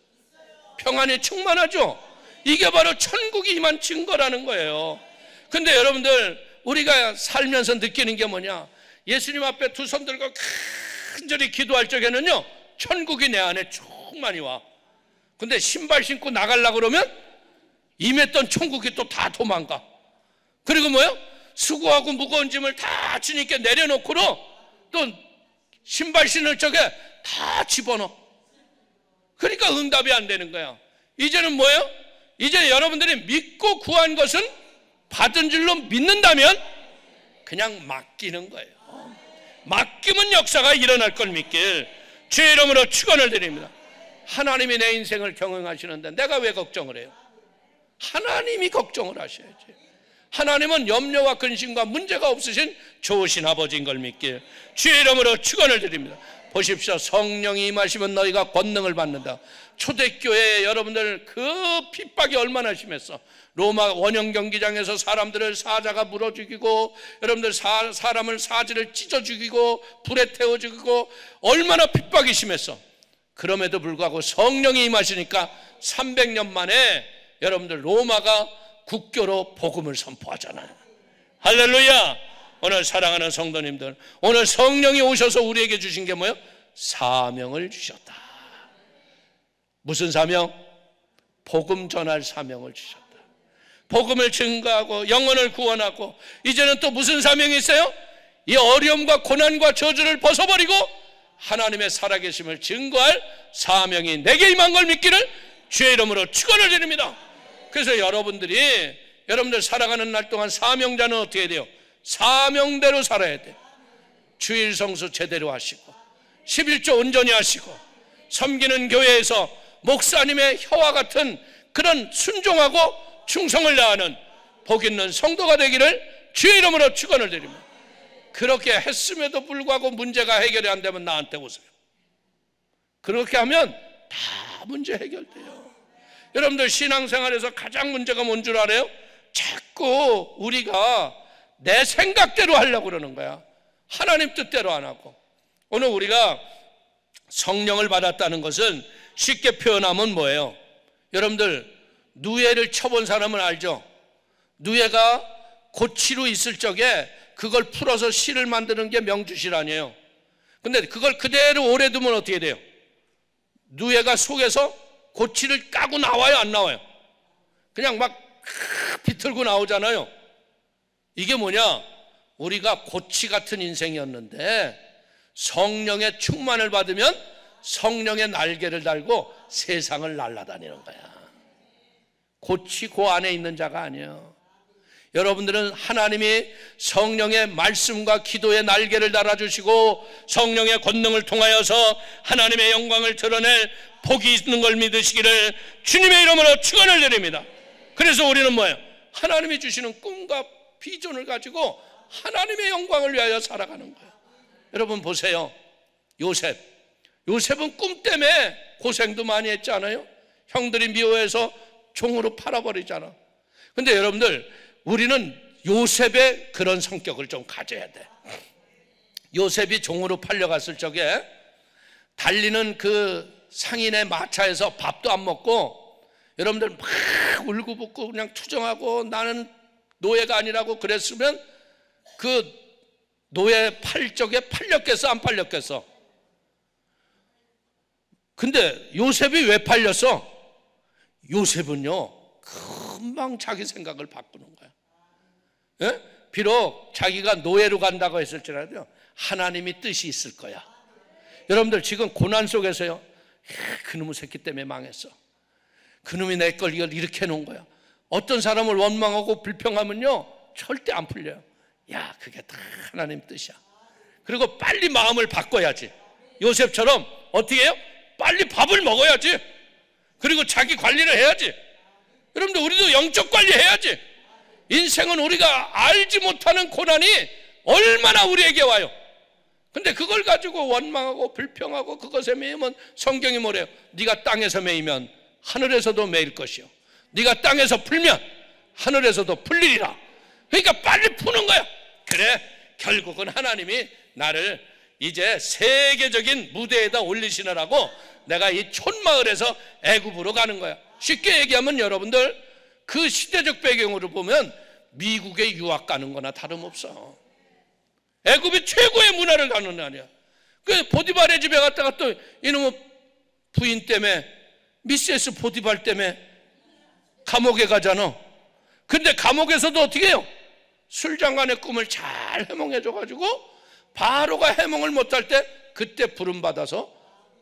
평안이 충만하죠. 이게 바로 천국이 임한 증거라는 거예요. 근데 여러분들, 우리가 살면서 느끼는 게 뭐냐? 예수님 앞에 두 손 들고 간절히 기도할 적에는요 천국이 내 안에 충만히 와. 근데 신발 신고 나가려고 그러면 임했던 천국이 또 다 도망가. 그리고 뭐요? 수고하고 무거운 짐을 다 주님께 내려놓고는 또 신발 신을 적에 다 집어넣어. 그러니까 응답이 안 되는 거야. 이제는 뭐예요? 이제 여러분들이 믿고 구한 것은 받은 줄로 믿는다면 그냥 맡기는 거예요. 맡기면 역사가 일어날 걸 믿길 주의 이름으로 축원을 드립니다. 하나님이 내 인생을 경영하시는데 내가 왜 걱정을 해요? 하나님이 걱정을 하셔야지. 하나님은 염려와 근심과 문제가 없으신 좋으신 아버지인 걸 믿길 주의 이름으로 축원을 드립니다. 보십시오. 성령이 임하시면 너희가 권능을 받는다. 초대교회에 여러분들 그 핍박이 얼마나 심했어. 로마 원형 경기장에서 사람들을 사자가 물어 죽이고 여러분들 사람을 사지를 찢어 죽이고 불에 태워 죽이고 얼마나 핍박이 심했어. 그럼에도 불구하고 성령이 임하시니까 300년 만에 여러분들 로마가 국교로 복음을 선포하잖아요. 할렐루야. 오늘 사랑하는 성도님들, 오늘 성령이 오셔서 우리에게 주신 게 뭐예요? 사명을 주셨다. 무슨 사명? 복음 전할 사명을 주셨다. 복음을 증거하고 영혼을 구원하고 이제는 또 무슨 사명이 있어요? 이 어려움과 고난과 저주를 벗어버리고 하나님의 살아계심을 증거할 사명이 내게 임한 걸 믿기를 주의 이름으로 축원을 드립니다. 그래서 여러분들 살아가는 날 동안 사명자는 어떻게 해야 돼요? 사명대로 살아야 돼요. 주일 성수 제대로 하시고 11조 온전히 하시고 섬기는 교회에서 목사님의 혀와 같은 그런 순종하고 충성을 다하는 복 있는 성도가 되기를 주의 이름으로 축원을 드립니다. 그렇게 했음에도 불구하고 문제가 해결이 안 되면 나한테 오세요. 그렇게 하면 다 문제 해결돼요. 여러분들 신앙생활에서 가장 문제가 뭔 줄 알아요? 자꾸 우리가 내 생각대로 하려고 그러는 거야. 하나님 뜻대로 안 하고. 오늘 우리가 성령을 받았다는 것은 쉽게 표현하면 뭐예요? 여러분들 누에를 쳐본 사람은 알죠? 누에가 고치로 있을 적에 그걸 풀어서 실을 만드는 게 명주실 아니에요. 근데 그걸 그대로 오래 두면 어떻게 돼요? 누에가 속에서 고치를 까고 나와요, 안 나와요? 그냥 막 비틀고 나오잖아요. 이게 뭐냐? 우리가 고치 같은 인생이었는데 성령의 충만을 받으면 성령의 날개를 달고 세상을 날아다니는 거야. 고치 그 안에 있는 자가 아니에요. 여러분들은 하나님이 성령의 말씀과 기도의 날개를 달아주시고 성령의 권능을 통하여서 하나님의 영광을 드러낼 복이 있는 걸 믿으시기를 주님의 이름으로 축원을 드립니다. 그래서 우리는 뭐예요? 하나님이 주시는 꿈과 비전을 가지고 하나님의 영광을 위하여 살아가는 거예요. 여러분 보세요. 요셉은 꿈 때문에 고생도 많이 했잖아요. 형들이 미워해서 종으로 팔아버리잖아. 근데 여러분들, 우리는 요셉의 그런 성격을 좀 가져야 돼. 요셉이 종으로 팔려갔을 적에 달리는 그 상인의 마차에서 밥도 안 먹고 여러분들 막 울고붓고 그냥 투정하고 나는 노예가 아니라고 그랬으면 그 노예 팔 적에 팔렸겠어, 안 팔렸겠어? 근데 요셉이 왜 팔렸어? 요셉은요 금방 자기 생각을 바꾸는 거야. 예? 비록 자기가 노예로 간다고 했을지라도 하나님이 뜻이 있을 거야. 여러분들 지금 고난 속에서요, 그놈의 새끼 때문에 망했어, 그놈이 내 걸 이걸 이렇게 해놓은 거야. 어떤 사람을 원망하고 불평하면요 절대 안 풀려요. 야, 그게 다 하나님 뜻이야. 그리고 빨리 마음을 바꿔야지. 요셉처럼 어떻게 해요? 빨리 밥을 먹어야지. 그리고 자기 관리를 해야지. 여러분들, 우리도 영적 관리해야지. 인생은 우리가 알지 못하는 고난이 얼마나 우리에게 와요. 근데 그걸 가지고 원망하고 불평하고 그것에 매이면 성경이 뭐래요? 네가 땅에서 매이면 하늘에서도 매일 것이요, 네가 땅에서 풀면 하늘에서도 풀리리라. 그러니까 빨리 푸는 거야. 그래, 결국은 하나님이 나를 이제 세계적인 무대에다 올리시느라고 내가 이 촌마을에서 애굽으로 가는 거야. 쉽게 얘기하면 여러분들, 그 시대적 배경으로 보면 미국에 유학 가는 거나 다름없어. 애굽이 최고의 문화를 가는 나라야. 그 보디발의 집에 갔다가 또 이놈의 부인 때문에, 미세스 보디발 때문에 감옥에 가잖아. 근데 감옥에서도 어떻게 해요? 술장관의 꿈을 잘 해몽해줘가지고 바로가 해몽을 못할 때 그때 부름받아서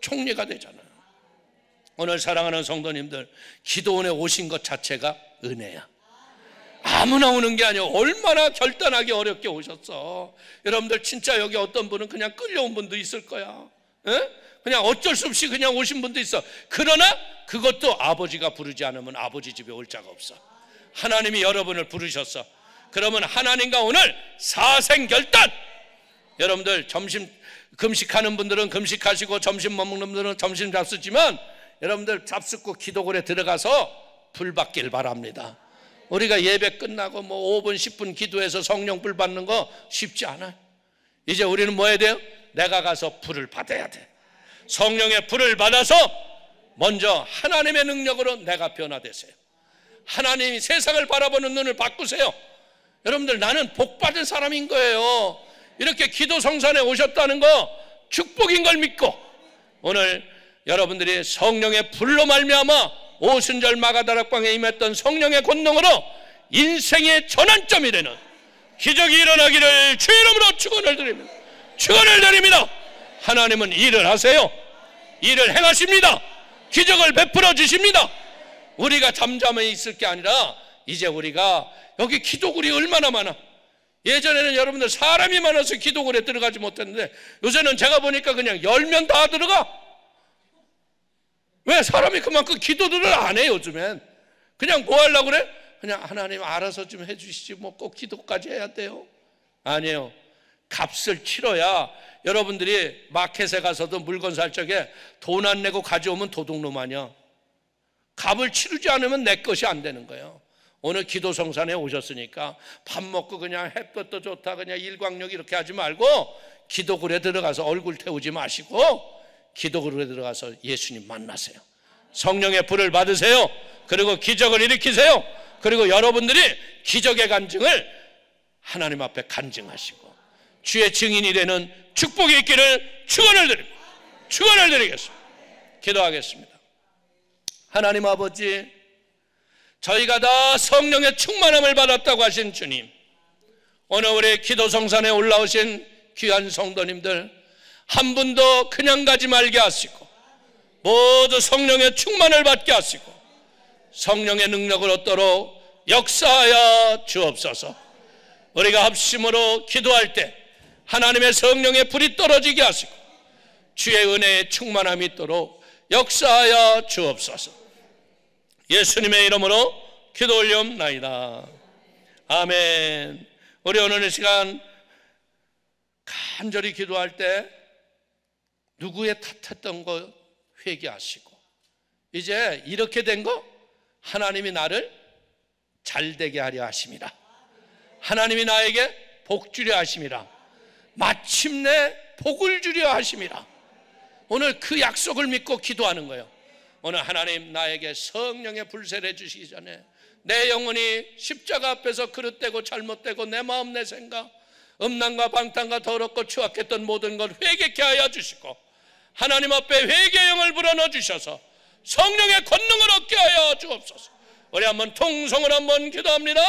총리가 되잖아요. 오늘 사랑하는 성도님들, 기도원에 오신 것 자체가 은혜야. 아무나 오는 게 아니에요. 얼마나 결단하기 어렵게 오셨어. 여러분들 진짜 여기 어떤 분은 그냥 끌려온 분도 있을 거야. 에? 그냥 어쩔 수 없이 그냥 오신 분도 있어. 그러나 그것도 아버지가 부르지 않으면 아버지 집에 올 자가 없어. 하나님이 여러분을 부르셨어. 그러면 하나님과 오늘 사생결단. 여러분들 점심 금식하는 분들은 금식하시고 점심 못 먹는 분들은 점심 잡수지만 여러분들 잡숫고 기도굴에 들어가서 불 받길 바랍니다. 우리가 예배 끝나고 뭐 5분 10분 기도해서 성령 불 받는 거 쉽지 않아요. 이제 우리는 뭐 해야 돼요? 내가 가서 불을 받아야 돼. 성령의 불을 받아서 먼저 하나님의 능력으로 내가 변화되세요. 하나님이 세상을 바라보는 눈을 바꾸세요. 여러분들, 나는 복받은 사람인 거예요. 이렇게 기도 성산에 오셨다는 거 축복인 걸 믿고 오늘 여러분들이 성령의 불로 말미암아 오순절 마가다락방에 임했던 성령의 권능으로 인생의 전환점이 되는 기적이 일어나기를 주의 이름으로 축원을 드립니다. 축원을 드립니다. 하나님은 일을 하세요. 일을 행하십니다. 기적을 베풀어 주십니다. 우리가 잠잠해 있을 게 아니라 이제 우리가 여기 기도굴이 얼마나 많아. 예전에는 여러분들 사람이 많아서 기도굴에 들어가지 못했는데 요새는 제가 보니까 그냥 열면 다 들어가. 왜? 사람이 그만큼 기도들을 안 해. 요즘엔 그냥 뭐 하려고 그래? 그냥 하나님 알아서 좀 해주시지 뭐 꼭 기도까지 해야 돼요? 아니에요. 값을 치러야. 여러분들이 마켓에 가서도 물건 살 적에 돈 안 내고 가져오면 도둑놈 아니야. 값을 치르지 않으면 내 것이 안 되는 거예요. 오늘 기도 성산에 오셨으니까 밥 먹고 그냥 햇볕도 좋다 그냥 일광욕 이렇게 하지 말고 기도굴에 들어가서 얼굴 태우지 마시고 기도굴에 들어가서 예수님 만나세요. 성령의 불을 받으세요. 그리고 기적을 일으키세요. 그리고 여러분들이 기적의 간증을 하나님 앞에 간증하시고 주의 증인이 되는 축복이 있기를 축원을 드립니다. 축원을 드리겠습니다. 기도하겠습니다. 하나님 아버지, 저희가 다 성령의 충만함을 받았다고 하신 주님, 오늘 우리 기도성산에 올라오신 귀한 성도님들 한 분도 그냥 가지 말게 하시고 모두 성령의 충만을 받게 하시고 성령의 능력을 얻도록 역사하여 주옵소서. 우리가 합심으로 기도할 때 하나님의 성령의 불이 떨어지게 하시고 주의 은혜의 충만함이 있도록 역사하여 주옵소서. 예수님의 이름으로 기도 올려옵나이다. 아멘. 우리 오늘 이 시간 간절히 기도할 때 누구의 탓했던 거 회개하시고, 이제 이렇게 된 거 하나님이 나를 잘되게 하려 하심이라. 하나님이 나에게 복 주려 하심이라. 마침내 복을 주려 하심이라. 오늘 그 약속을 믿고 기도하는 거예요. 오늘 하나님 나에게 성령의 불세를 주시기 전에 내 영혼이 십자가 앞에서 그릇되고 잘못되고 내 마음 내 생각 음란과 방탕과 더럽고 추악했던 모든 걸 회개케 하여 주시고, 하나님 앞에 회개의 영을 불어넣어 주셔서 성령의 권능을 얻게 하여 주옵소서. 우리 한번 통성을 한번 기도합니다.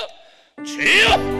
주여